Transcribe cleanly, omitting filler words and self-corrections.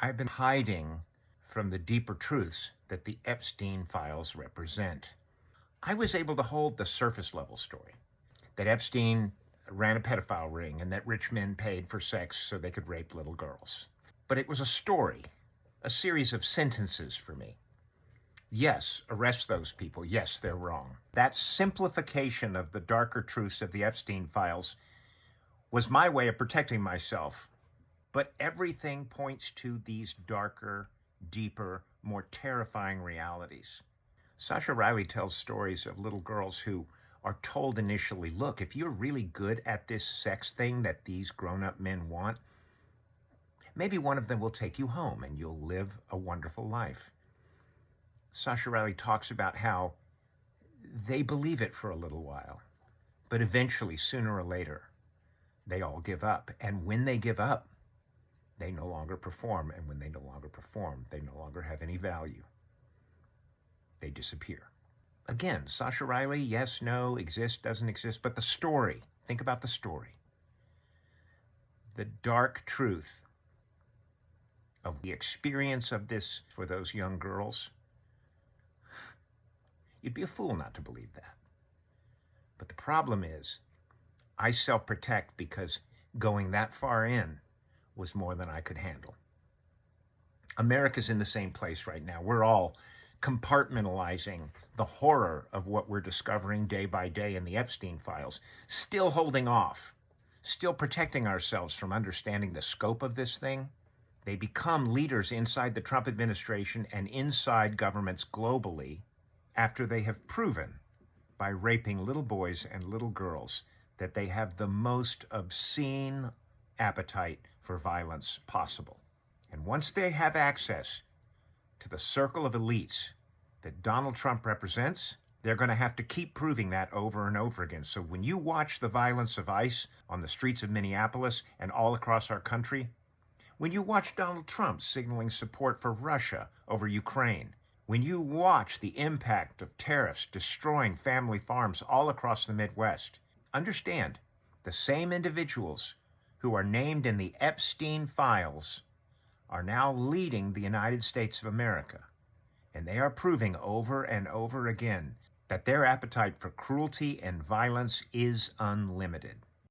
I've been hiding from the deeper truths that the Epstein files represent. I was able to hold the surface level story that Epstein ran a pedophile ring and that rich men paid for sex so they could rape little girls. But it was a story, a series of sentences for me. Yes, arrest those people. Yes, they're wrong. That simplification of the darker truths of the Epstein files was my way of protecting myself. But everything points to these darker, deeper, more terrifying realities. Sasha Riley tells stories of little girls who are told initially, look, if you're really good at this sex thing that these grown-up men want, maybe one of them will take you home and you'll live a wonderful life. Sasha Riley talks about how they believe it for a little while, but eventually, sooner or later, they all give up. And when they give up, they no longer perform. And when they no longer perform, they no longer have any value. They disappear. Again, Sasha Riley, yes, no, exist, doesn't exist, but the story, think about the story. The dark truth of the experience of this for those young girls, you'd be a fool not to believe that. But the problem is, I self-protect because going that far in was more than I could handle. America's in the same place right now. We're all compartmentalizing the horror of what we're discovering day by day in the Epstein files, still holding off, still protecting ourselves from understanding the scope of this thing. They become leaders inside the Trump administration and inside governments globally after they have proven by raping little boys and little girls that they have the most obscene appetite for violence possible. And once they have access to the circle of elites that Donald Trump represents, they're going to have to keep proving that over and over again. So when you watch the violence of ICE on the streets of Minneapolis and all across our country, when you watch Donald Trump signaling support for Russia over Ukraine, when you watch the impact of tariffs destroying family farms all across the Midwest, understand the same individuals who are named in the Epstein files are now leading the United States of America. And they are proving over and over again that their appetite for cruelty and violence is unlimited.